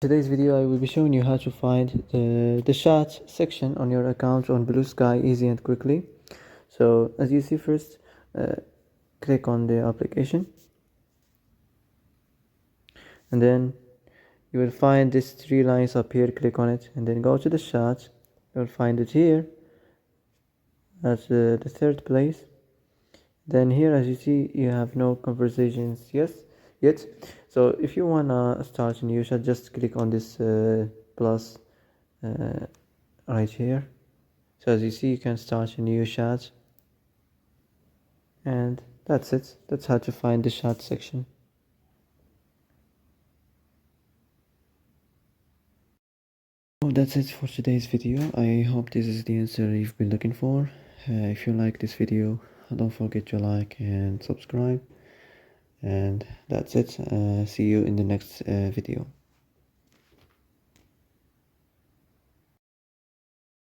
Today's video I will be showing you how to find the chat section on your account on Bluesky easy and quickly. So as you see, first click on the application, and then you will find these three lines up here. Click on it and then go to the chat. You'll find it here at the third place. Then here, as you see, you have no conversations yet. So if you wanna start a new chat, just click on this plus right here. So as you see, you can start a new chat, and that's it. That's how to find the chat section. Oh, that's it for today's video. I hope this is the answer you've been looking for. If you like this video, don't forget to like and subscribe. And that's it. See you in the next video.